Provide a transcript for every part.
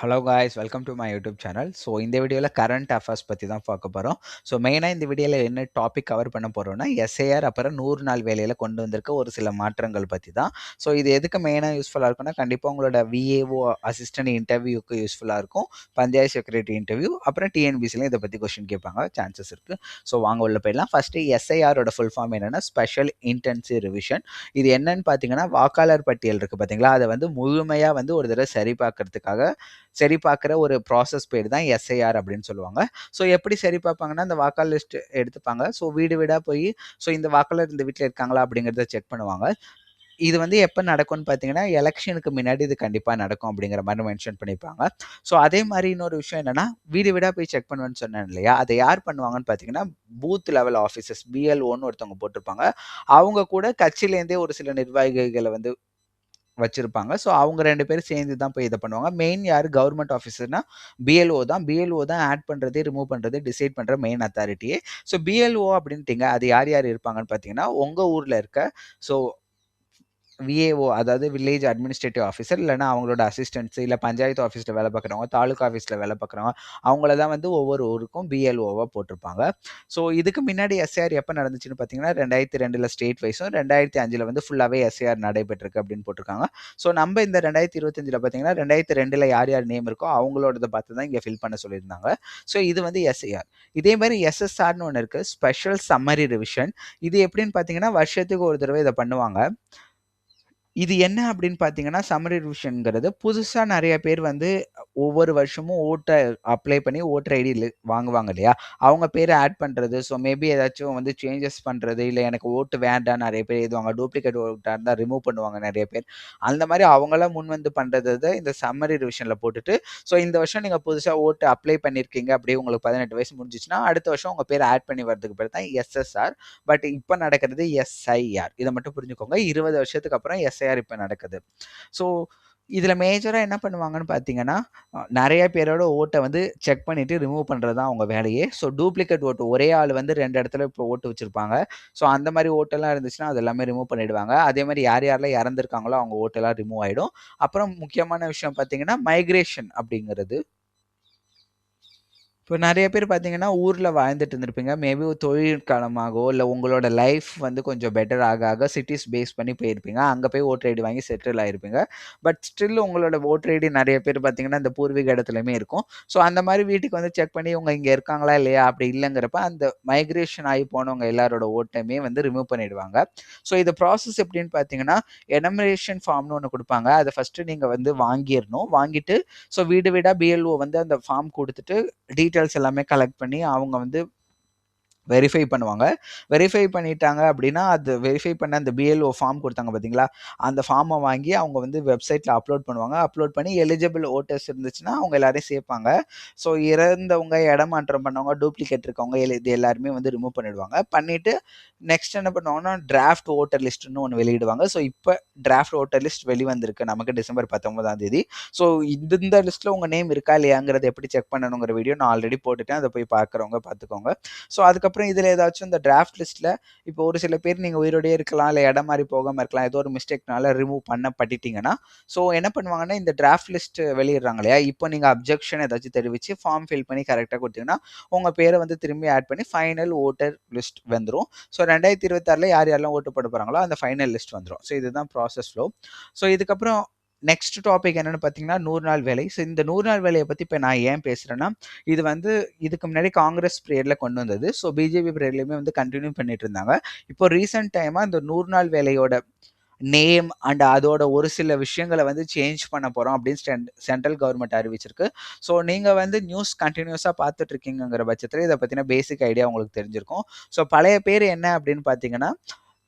Hello guys, welcome to my YouTube channel. So இந்த வீடியோவில் current affairs பற்றி தான் பார்க்க போகிறோம். ஸோ மெயினாக இந்த வீடியோவில் என்ன டாபிக் கவர் பண்ண போகிறோம்னா எஸ்ஐஆர் அப்புறம் 100 நாள் வேலையில் கொண்டு வந்திருக்க ஒரு சில மாற்றங்கள் பற்றி தான். ஸோ இது எதுக்கு மெயினாக யூஸ்ஃபுல்லாக இருக்கும்னா கண்டிப்பாக உங்களோட விஏஓ அசிஸ்டன்ட் இன்டர்வியூக்கு யூஸ்ஃபுல்லாக இருக்கும். பஞ்சாயத்து செக்ரட்டரி இன்டர்வியூ அப்புறம் டிஎன்பிசிலையும் இதை பற்றி கொஸ்டின் கேட்பாங்க, சான்சஸ் இருக்குது. ஸோ வாங்க உள்ள போயிடலாம். ஃபஸ்ட்டு எஸ்ஐஆரோட ஃபுல் ஃபார்ம் என்னென்னா ஸ்பெஷல் இன்டென்சிவ் ரிவிஷன். இது என்னன்னு பார்த்தீங்கன்னா வாக்காளர் பட்டியல் இருக்குது பார்த்தீங்களா, அதை வந்து முழுமையாக வந்து ஒரு தடவை சரி பார்க்குற ஒரு ப்ராசஸ் பேர் தான் எஸ்ஐஆர் அப்படின்னு சொல்லுவாங்க. ஸோ எப்படி சரி பார்ப்பாங்கன்னா இந்த வாக்காளர் லிஸ்ட் எடுத்துப்பாங்க. ஸோ வீடு வீடாக போய் ஸோ இந்த வாக்காளர் இந்த வீட்டில் இருக்காங்களா அப்படிங்கிறத செக் பண்ணுவாங்க. இது வந்து எப்போ நடக்கும்னு பார்த்தீங்கன்னா எலெக்ஷனுக்கு முன்னாடி இது கண்டிப்பாக நடக்கும் அப்படிங்கிற மாதிரி மென்ஷன் பண்ணியிருப்பாங்க. ஸோ அதே மாதிரி இன்னொரு விஷயம் என்னென்னா வீடு வீடாக போய் செக் பண்ணுவேன்னு சொன்னேன் இல்லையா, அதை யார் பண்ணுவாங்கன்னு பார்த்தீங்கன்னா பூத் லெவல் ஆஃபீஸர்ஸ் பிஎல்ஓன்னு ஒருத்தவங்க போட்டிருப்பாங்க. அவங்க கூட கட்சியிலேருந்தே ஒரு சில நிர்வாகிகளை வந்து வச்சிருப்பாங்க. ஸோ அவங்க 2 பேரும் சேர்ந்து தான் போய் இதை பண்ணுவாங்க. மெயின் யார் கவர்மெண்ட் ஆஃபீஸர்னா பிஎல்ஓ தான். பிஎல்ஓ தான் ஆட் பண்ணுறது ரிமூவ் பண்ணுறது டிசைட் பண்ணுற மெயின் அத்தாரிட்டியே. ஸோ பிஎல்ஓ அப்படின்ட்டிங்க, அது யார் யார் இருப்பாங்கன்னு பார்த்தீங்கன்னா உங்கள் ஊரில் இருக்க ஸோ விஏஓ அதாவது வில்லேஜ் அட்மினிஸ்ட்ரேட்டிவ் ஆஃபீஸர் இல்லைனா அவங்களோட அசிஸ்டன்ட்ஸ் இல்லை பஞ்சாயத்து ஆஃபீஸில் வேலை பார்க்குறவங்க தாலுக்கா ஆஃபீஸில் வேலை பார்க்குறவங்க அவங்கள தான் வந்து ஒவ்வொரு ஊருக்கும் பிஎல்ஓவாக போட்டிருப்பாங்க. ஸோ இதுக்கு முன்னாடி எஸ்ஐஆர் எப்போ நடந்துச்சுன்னு பார்த்தீங்கன்னா 2002 ஸ்டேட் வைஸும் 2005 வந்து ஃபுல்லாகவே எஸ்ஐஆர் நடைபெற்றிருக்கு அப்படின்னு போட்டிருக்காங்க. ஸோ நம்ம இந்த 2025 பார்த்தீங்கன்னா 2002 யார் யார் நேம் இருக்கோ அவங்களோடதை பார்த்து தான் இங்கே ஃபில் பண்ண சொல்லியிருந்தாங்க. ஸோ இது வந்து எஸ்ஐஆர். இதே மாதிரி எஸ்எஸ்ஆர்னு ஒன்று இருக்குது, ஸ்பெஷல் சம்மரி ரிவிஷன். இது எப்படின்னு பார்த்தீங்கன்னா வருஷத்துக்கு ஒரு தடவை இதை பண்ணுவாங்க. இது என்ன அப்படின்னு பார்த்தீங்கன்னா சம்மரி ரிவிஷன்ங்கிறது புதுசாக நிறைய பேர் வந்து ஒவ்வொரு வருஷமும் ஓட்டை அப்ளை பண்ணி ஓட்டர் ஐடி வாங்குவாங்க இல்லையா, அவங்க பேரை ஆட் பண்ணுறது. ஸோ மேபி ஏதாச்சும் வந்து சேஞ்சஸ் பண்ணுறது, இல்லை எனக்கு ஓட்டு வேண்டாம் நிறைய பேர் எழுதுவாங்க, டூப்ளிகேட் ஓட்டாக இருந்தால் ரிமூவ் பண்ணுவாங்க நிறைய பேர். அந்த மாதிரி அவங்களாம் முன் வந்து பண்ணுறது இந்த சம்மரி ரிவிஷனில் போட்டுட்டு ஸோ இந்த வருஷம் நீங்கள் புதுசாக ஓட்டு அப்ளை பண்ணியிருக்கீங்க, அப்படியே உங்களுக்கு 18 வயசு முடிஞ்சிச்சுன்னா அடுத்த வருஷம் உங்கள் பேர் ஆட் பண்ணி வரதுக்கு பேர் தான் எஸ்எஸ்ஆர். பட் இப்போ நடக்கிறது எஸ்ஐஆர். இதை மட்டும் புரிஞ்சுக்கோங்க. 20 வருஷத்துக்கு அப்புறம் எஸ்ஐஆர் இப்போ நடக்குது. ஸோ இதில் மேஜராக என்ன பண்ணுவாங்கன்னு பார்த்தீங்கன்னா நிறைய பேரோட ஓட்டை வந்து செக் பண்ணிவிட்டு ரிமூவ் பண்ணுறது தான் அவங்க வேலையே. ஸோ டூப்ளிகேட் ஓட்டு ஒரே ஆள் வந்து 2 இடத்துல இப்போ ஓட்டு வச்சுருப்பாங்க. ஸோ அந்த மாதிரி ஓட்டெல்லாம் இருந்துச்சுன்னா அது எல்லாமே ரிமூவ் பண்ணிவிடுவாங்க. அதே மாதிரி யார் யாரெல்லாம் இறந்துருக்காங்களோ அவங்க ஓட்டெல்லாம் ரிமூவ் ஆகிடும். அப்புறம் முக்கியமான விஷயம் பார்த்தீங்கன்னா மைக்ரேஷன் அப்படிங்கிறது. இப்போ நிறைய பேர் பார்த்தீங்கன்னா ஊரில் வாழ்ந்துட்டு இருந்திருப்பீங்க. மேபி ஒரு தொழில் காலமாகவோ இல்லை உங்களோட லைஃப் வந்து கொஞ்சம் பெட்டர் ஆக சிட்டிஸ் பேஸ் பண்ணி போயிருப்பீங்க. அங்கே போய் ஓட்டர் ஐடி வாங்கி செட்டில் ஆகிருப்பீங்க. பட் ஸ்டில் உங்களோட ஓட்டர் ஐடி நிறைய பேர் பார்த்தீங்கன்னா இந்த பூர்வீக இடத்துலையுமே இருக்கும். ஸோ அந்த மாதிரி வீட்டுக்கு வந்து செக் பண்ணி இவங்க இங்கே இருக்காங்களா இல்லையா அப்படி இல்லைங்கிறப்ப அந்த மைக்ரேஷன் ஆகி போனவங்க எல்லாரோட ஓட்டையுமே வந்து ரிமூவ் பண்ணிடுவாங்க. ஸோ இது ப்ராசஸ் எப்படின்னு பார்த்தீங்கன்னா எனமரேஷன் ஃபார்ம்னு ஒன்று கொடுப்பாங்க. அதை ஃபஸ்ட்டு நீங்கள் வந்து வாங்கிடணும். வாங்கிட்டு ஸோ வீடு வீடாக பிஎல்ஓ வந்து அந்த ஃபார்ம் கொடுத்துட்டு டீட்டெயில்ஸ் எல்லாமே கலெக்ட் பண்ணி அவங்க வந்து வெரிஃபை பண்ணுவாங்க. வெரிஃபை பண்ணிட்டாங்க அப்படின்னா அது வெரிஃபை பண்ண அந்த பிஎல்ஓ ஃபார்ம் கொடுத்தாங்க பார்த்தீங்களா, அந்த ஃபார்மை வாங்கி அவங்க வந்து வெப்சைட்டில் அப்லோட் பண்ணுவாங்க. அப்லோட் பண்ணி எலிஜிபிள் ஓட்டர்ஸ் இருந்துச்சுன்னா அவங்க எல்லாரையும் சேர்ப்பாங்க. ஸோ இறந்தவங்க, இடமாற்றம் பண்ணவங்க, டூப்ளிகேட் இருக்கவங்க இது எல்லாருமே வந்து ரிமூவ் பண்ணிடுவாங்க. பண்ணிவிட்டு நெக்ஸ்ட் என்ன பண்ணுவாங்கன்னா டிராஃப்ட் ஓட்டர் லிஸ்ட்டுன்னு ஒன்று வெளியிடுவாங்க. ஸோ இப்போ டிராஃப்ட் ஓட்டர் லிஸ்ட் வெளிவந்திருக்கு நமக்கு டிசம்பர் 19 ஸோ இந்த லிஸ்ட்டில் உங்கள் நேம் இருக்கா இல்லையாங்கிறத எப்படி செக் பண்ணணுங்கிற வீடியோ நான் ஆல்ரெடி போட்டுட்டேன். அதை போய் பார்க்குறவங்க பார்த்துக்கோங்க. ஸோ அதுக்கப்புறம் இதில் ஏதாச்சும் இந்த டிராஃப்ட் லிஸ்ட்டில் இப்போ ஒரு சில பேர் நீங்கள் உயிரோடே இருக்கலாம், இல்லை இடம் மாதிரி போகாமல் இருக்கலாம், ஏதோ ஒரு மிஸ்டேக்னால ரிமூவ் பண்ணப்பட்டுட்டீங்கன்னா ஸோ என்ன பண்ணுவாங்கன்னா இந்த டிராஃப்ட் லிஸ்ட் வெளியிடுறாங்க இல்லையா, இப்போ நீங்கள் அப்ஜெக்ஷன் ஏதாச்சும் தெரிவித்து ஃபார்ம் ஃபில் பண்ணி கரெக்டாக கொடுத்தீங்கன்னா உங்கள் பேரை வந்து திரும்பி ஆட் பண்ணி ஃபைனல் ஓட்டர் லிஸ்ட் வந்துடும். ஸோ 2026 யார் யாரெல்லாம் ஓட்டு போட போகிறாங்களோ அந்த ஃபைனல் லிஸ்ட் வந்துடும். ஸோ இதுதான் ப்ராசஸ் ஃப்ளோ. ஸோ இதுக்கப்புறம் நெக்ஸ்ட் டாபிக் என்னென்னு பார்த்தீங்கன்னா 100 நாள் வேலை. ஸோ இந்த 100 நாள் வேலையை பற்றி இப்போ நான் ஏன் பேசுகிறேன்னா இது வந்து இதுக்கு முன்னாடி காங்கிரஸ் பீரியடில் கொண்டு வந்தது. ஸோ பிஜேபி பீரியட்லையுமே வந்து கண்டினியூ பண்ணிட்டு இருந்தாங்க. இப்போ ரீசெண்ட் டைமாக இந்த 100 நாள் வேலையோட நேம் அண்ட் அதோட ஒரு சில விஷயங்களை வந்து சேஞ்ச் பண்ண போகிறோம் அப்படின்னு சென்ட்ரல் கவர்மெண்ட் அறிவிச்சிருக்கு. ஸோ நீங்கள் வந்து நியூஸ் கண்டினியூஸாக பார்த்துட்டு இருக்கீங்கிற பட்சத்தில் இதை பற்றின பேசிக் ஐடியா உங்களுக்கு தெரிஞ்சிருக்கும். ஸோ பழைய பேர் என்ன அப்படின்னு பார்த்தீங்கன்னா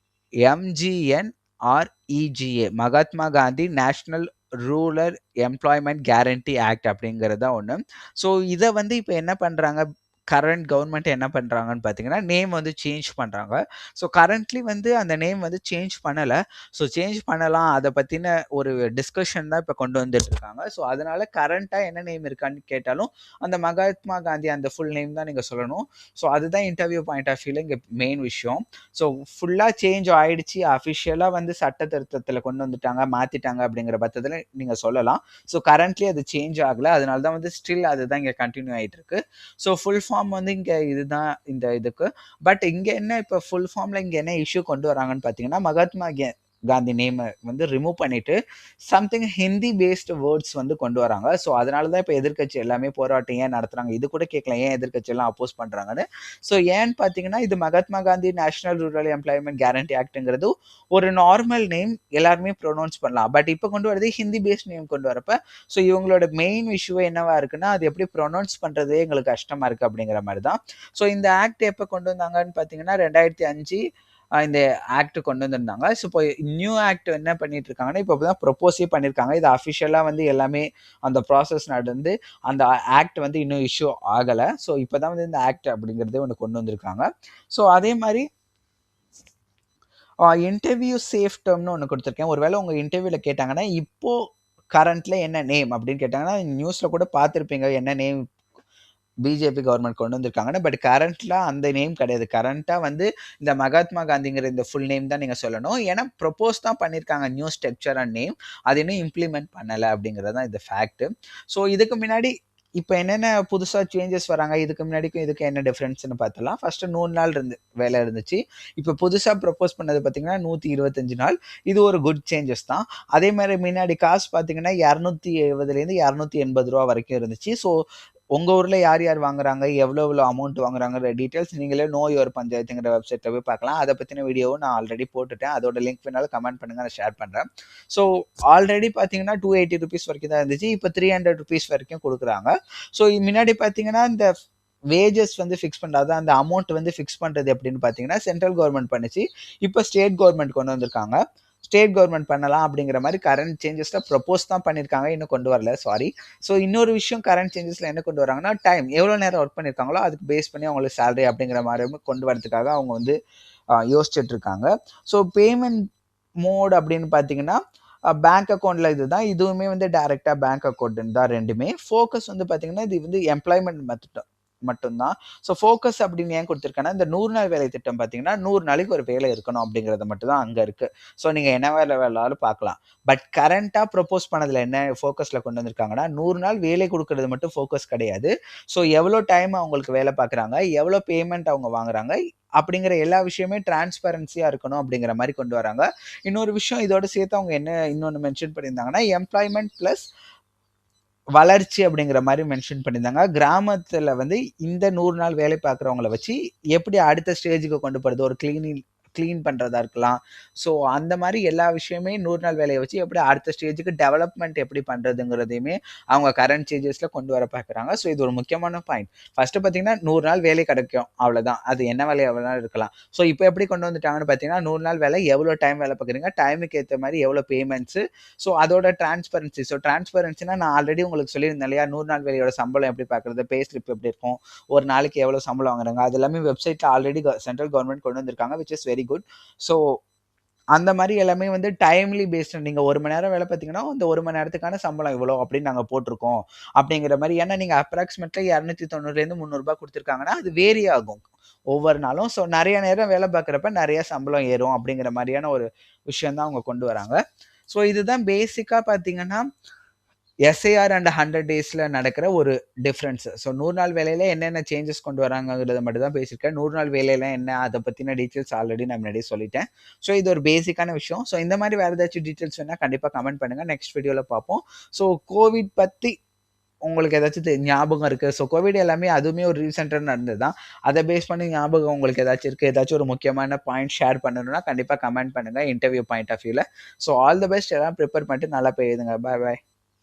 MGNREGA Mahatma Gandhi national rural employment guarantee act அப்படிங்கிறது தான் ஒன்று. ஸோ இதை வந்து இப்போ என்ன பண்ணுறாங்க, கரண்ட் கவர்மெண்ட் என்ன பண்றாங்கன்னு பார்த்தீங்கன்னா, நேம் வந்து சேஞ்ச் பண்றாங்க. ஸோ கரண்ட்லி வந்து அந்த நேம் வந்து சேஞ்ச் பண்ணல. ஸோ சேஞ்ச் பண்ணலாம். அத பத்தின ஒரு டிஸ்கஷன் தான் இப்ப கொண்டு வந்துட்டு இருக்காங்க. ஸோ அதனால கரண்ட்டா என்ன நேம் இருக்கான்னு கேட்டாலும், அந்த மகாத்மா காந்தி அந்த ஃபுல் நேம் தான் நீங்க சொல்லணும். ஸோ அதுதான் இன்டர்வியூ பாயிண்ட் ஆஃப் வியூல இங்க மெயின் விஷயம். ஸோ ஃபுல்லா சேஞ்ச் ஆயிடுச்சு. அஃபிஷியலா வந்து சட்ட திருத்தத்துல கொண்டு வந்துட்டாங்க, மாத்திட்டாங்க அப்படிங்கிற பட்சத்துல நீங்க சொல்லலாம். ஸோ கரண்ட்லி அது சேஞ்ச் ஆகல. அதனால தான் வந்து ஸ்டில் அதுதான் இங்க கன்டின்யூ ஆயிட்டு இருக்கு. ஸோ ஃபுல் ஃபார்ம் வந்து இங்க இதுதான் இந்த இதுக்கு. பட் இங்க என்ன இப்ப ஃபுல் ஃபார்ம்ல இங்க என்ன இஷ்யூ கொண்டு வராங்கன்னு பார்த்தீங்கன்னா, மகாத்மா காந்தி நேம வந்து ரிமூவ் பண்ணிட்டு சம்திங் ஹிந்தி பேஸ்டு வேர்ட்ஸ் வந்து கொண்டு வராங்க. ஸோ அதனால தான் இப்ப எதிர்க்கட்சி எல்லாமே போராட்டம் ஏன் நடத்துறாங்க? இது கூட கேட்கல. ஏன் எதிர்க்கட்சி எல்லாம் அப்போஸ் பண்றாங்கன்னு. ஸோ ஏன்னு பார்த்தீங்கன்னா, இது Mahatma Gandhi national rural employment guarantee ஆக்ட்ங்கிறது ஒரு நார்மல் நேம் எல்லாருமே ப்ரொனவுன்ஸ் பண்ணலாம். பட் இப்ப கொண்டு வரது ஹிந்தி பேஸ்ட் நேம் கொண்டு வரப்ப, ஸோ இவங்களோட மெயின் இஷ்யூவே என்னவா இருக்குன்னா, அது எப்படி ப்ரொனவுன்ஸ் பண்றதே எங்களுக்கு கஷ்டமா இருக்கு அப்படிங்கிற மாரி தான். ஸோ இந்த ஆக்ட் எப்ப கொண்டு வந்தாங்கன்னு பார்த்தீங்கன்னா, 2005 இந்த ஆக்ட் கொண்டு வந்திருந்தாங்க. ஸோ இப்போ நியூ ஆக்ட் என்ன பண்ணிட்டு இருக்காங்கன்னா, இப்போ தான் ப்ரொப்போஸே பண்ணியிருக்காங்க. இது அஃபிஷியலா வந்து எல்லாமே அந்த ப்ராசஸ் நடந்து அந்த ஆக்ட் வந்து இன்னும் இஷ்யூ ஆகல. ஸோ இப்போ தான் வந்து இந்த ஆக்ட் அப்படிங்கிறதே ஒண்ணு கொண்டு வந்திருக்காங்க. ஸோ அதே மாரி இன்டர்வியூ சேஃப் டெர்ம்னு ஒண்ணு குடுத்துருக்கேன். ஒருவேளை உங்க இன்டர்வியூல கேட்டாங்கன்னா, இப்போ கரண்ட்ல என்ன நேம் அப்படின்னு கேட்டாங்கன்னா, நியூஸ்ல கூட பார்த்திருப்பீங்க. என்ன நேம் பிஜேபி கவர்மெண்ட் கொண்டு வந்திருக்காங்கன்னு. பட் கரண்ட்ல அந்த நேம் கிடையாது. கரண்ட்டா வந்து இந்த மகாத்மா காந்திங்கிற இந்த ஃபுல் நேம் தான் நீங்க சொல்லணும். ஏன்னா ப்ரொப்போஸ் தான் பண்ணியிருக்காங்க நியூ ஸ்ட்ரக்சர் அண்ட் நேம். அது இன்னும் இம்ப்ளிமெண்ட் பண்ணல அப்படிங்கிறது தான் இந்த ஃபேக்ட். ஸோ இதுக்கு முன்னாடி இப்ப என்னென்ன புதுசா சேஞ்சஸ் வராங்க, இதுக்கு முன்னாடிக்கும் இதுக்கும் என்ன டிஃபரன்ஸ்ன்னு பார்த்தலாம். ஃபர்ஸ்ட் 100 நாள் வேலை இருந்துச்சு. இப்ப புதுசா ப்ரொப்போஸ் பண்ணது பார்த்தீங்கன்னா 125 நாள். இது ஒரு குட் சேஞ்சஸ் தான். அதே மாரி முன்னாடி காசு பார்த்தீங்கன்னா ரூ. 270லேருந்து ரூ. 280 வரைக்கும் இருந்துச்சு. ஸோ உங்க ஊர்ல யார் யார் வாங்குறாங்க, எவ்வளோ எவ்வளோ அமௌண்ட் வாங்குறாங்கன்ற டீட்டெயில்ஸ் நீங்களே நோ யுவர் பஞ்சாயத்துங்கிற வெப்சைட்ல போய் பார்க்கலாம். அத பத்தின வீடியோவும் நான் ஆல்ரெடி போட்டுட்டேன். அதோட லிங்க் வேணாலும் கமெண்ட் பண்ணுங்க, நான் ஷேர் பண்றேன். ஸோ ஆல்ரெடி பார்த்தீங்கன்னா ₹280 வரைக்கும் தான் இருந்துச்சு. இப்ப ₹300 வரைக்கும் குடுக்குறாங்க. ஸோ முன்னாடி பார்த்தீங்கன்னா, இந்த வேஜஸ் வந்து ஃபிக்ஸ் பண்றது, அதான் அந்த அமௌண்ட் வந்து ஃபிக்ஸ் பண்றது எப்படின்னு பார்த்தீங்கன்னா, சென்ட்ரல் கவர்ன்மெண்ட் பண்ணுச்சு. இப்ப ஸ்டேட் கவர்ன்மெண்ட் கொண்டு வந்திருக்காங்க. ஸ்டேட் கவர்ன்மெண்ட் பண்ணலாம் அப்படிங்கிற மாரி கரண்ட் சேஞ்சஸ்ல ப்ரொப்போஸ் தான் பண்ணியிருக்காங்க. இன்னும் கொண்டு வரல. சாரி. ஸோ இன்னொரு விஷயம் கரண்ட் சேஞ்சஸ்ல என்ன கொண்டு வராங்கன்னா, டைம் எவ்வளோ நேரம் ஒர்க் பண்ணியிருக்காங்களோ அதுக்கு பேஸ் பண்ணி அவங்களுக்கு சேலரி அப்படிங்கிற மாரி கொண்டு வரதுக்காக அவங்க வந்து யோசிச்சுட்டு இருக்காங்க. ஸோ பேமெண்ட் மோட் அப்படின்னு பார்த்தீங்கன்னா, பேங்க் அக்கவுண்ட்ல இதுதான். இதுவுமே வந்து டைரக்ட்டா பேங்க் அக்கவுண்ட் தான் 2மே. ஃபோக்கஸ் வந்து பார்த்தீங்கன்னா, இது வந்து எம்ப்ளாய்மென்ட் மெத்தட் மட்டும் தான். ஸோ ஃபோக்கஸ் அப்படின்னு ஏன் குடுத்துருக்கேன்னா, இந்த 100 நாள் வேலை திட்டம் பார்த்தீங்கன்னா, 100 நாளைக்கு ஒரு வேலை இருக்கணும் அப்படிங்கிறது மட்டும் தான் அங்க இருக்கு. ஸோ நீங்க என்ன வேலை வேணாலும் பார்க்கலாம். பட் கரண்ட்டா ப்ரொப்போஸ் பண்ணதுல என்ன ஃபோக்கஸ்ல கொண்டு வந்திருக்காங்கன்னா, 100 நாள் வேலை குடுக்குறது மட்டும் ஃபோக்கஸ் கிடையாது. ஸோ எவ்வளோ டைம் அவங்களுக்கு வேலை பார்க்குறாங்க, எவ்வளோ பேமெண்ட் அவங்க வாங்குறாங்க, அப்படிங்கிற எல்லா விஷயமே டிரான்ஸ்பரன்சியா இருக்கணும் அப்படிங்கிற மாரி கொண்டு வராங்க. இன்னொரு விஷயம் இதோட சேர்த்து அவங்க என்ன இன்னொன்னு மென்ஷன் பண்ணியிருந்தாங்கன்னா, எம்ப்ளாய்மென்ட் பிளஸ் வளர்ச்சி அப்படிங்கிற மாரி மென்ஷன் பண்ணியிருந்தாங்க. கிராமத்துல வந்து இந்த 100 நாள் வேலை பார்க்குறவங்கள வச்சு எப்படி அடுத்த ஸ்டேஜ்க்கு கொண்டு போறது, ஒரு கிளீன் பண்றதா இருக்கலாம். ஸோ அந்த மாரி எல்லா விஷயமே 100 நாள் வேலைய வச்சு எப்படி அடுத்த ஸ்டேஜ்க்கு டெவலப்மென்ட் எப்படி பண்றதுங்கிறதையுமே அவங்க கரண்ட் சேஞ்சஸ்ல கொண்டு வர பார்க்குறாங்க. ஸோ இது ஒரு முக்கியமான பாயிண்ட். ஃபர்ஸ்ட் பார்த்தீங்கன்னா 100 நாள் வேலை கிடைக்கும். அவ்வளோதான். அது என்ன வேலையா வேணாலும் இருக்கலாம். ஸோ இப்போ எப்படி கொண்டு வந்துட்டாங்கன்னு பார்த்தீங்கன்னா, 100 நாள் வேலை எவ்வளோ டைம் வேலை பார்க்குறீங்க, டைமுக்கு ஏத்த மாரி எவ்வளோ பேமெண்ட்ஸ். ஸோ அதோட டிரான்ஸ்பரன்சி. ஸோ டிரான்ஸ்பரன்சினா நான் ஆல்ரெடி உங்களுக்கு சொல்லியிருந்தேன் இல்லையா? 100 நாள் வேலையோட சம்பளம் எப்படி பார்க்குறது, பே ஸ்லிப் எப்படி இருக்கும், ஒரு நாளைக்கு எவ்வளோ சம்பளம் வாங்குறாங்க, அது எல்லாமே வெப்சைட்ல ஆல்ரெடி சென்ட்ரல் கவர்ன்மெண்ட் கொண்டு வந்திருக்காங்க. Which is very good. So அந்த மாரி எல்லாமே வந்து டைம்லி பேஸ்டு. நீங்க 1 மணி நேரம் வேலை பார்த்தீங்கன்னா, அந்த 1 மணி நேரத்துக்கான சம்பளம் இவ்வளோ அப்படின்னு நாங்க போட்டிருக்கோம். அப்படிங்கிற மாரி. ஏன்னா நீங்க அப்ராக்ஸிமேட்லி ரூ. 290லேருந்து ரூ. 300 குடுத்துருக்காங்கன்னா, அது வேரி ஆகும் ஒவ்வொரு நாளும். ஸோ நெறைய நேரம் வேலை பார்க்குறப்ப நெறைய சம்பளம் ஏறும் அப்படிங்கிற மாரியான ஒரு விஷயம் தான் அவங்க கொண்டு வராங்க. ஸோ இதுதான் பேசிக்கா பார்த்தீங்கன்னா, எஸ்ஐஆர் அண்ட் 100 டேஸ்ல நடக்கிற ஒரு டிஃபரன்ஸ். ஸோ 100 நாள் வேலையில என்னென்ன சேஞ்சஸ் கொண்டு வராங்கங்கிறத மட்டும் தான் பேசியிருக்கேன். 100 நாள் வேலையில என்ன அத பத்தின டீட்டெயில்ஸ் ஆல்ரெடி நான் முன்னாடியே சொல்லிட்டேன். ஸோ இது ஒரு பேசிக்கான விஷயம். ஸோ இந்த மாரி வேற ஏதாச்சும் டீட்டெயில்ஸ் வேணா கண்டிப்பா கமெண்ட் பண்ணுங்க. நெக்ஸ்ட் வீடியோல பார்ப்போம். ஸோ கோவிட் பத்தி உங்களுக்கு ஏதாச்சும் ஞாபகம் இருக்கு. ஸோ கோவிட் எல்லாமே அதுவுமே ஒரு ரீசென்ட்டா நடந்தது தான். அத பேஸ் பண்ணி ஞாபகம் உங்களுக்கு ஏதாச்சும் இருக்கு, ஏதாச்சும் ஒரு முக்கியமான பாயிண்ட் ஷேர் பண்ணணும்னா கண்டிப்பா கமெண்ட் பண்ணுங்க. இன்டர்வியூ பாயிண்ட் ஆஃப் வியூல. So all the best. எல்லாம் பிரிப்பேர் பண்ணிட்டு நல்லா போய் எழுதுங்க. பாய் பாய்.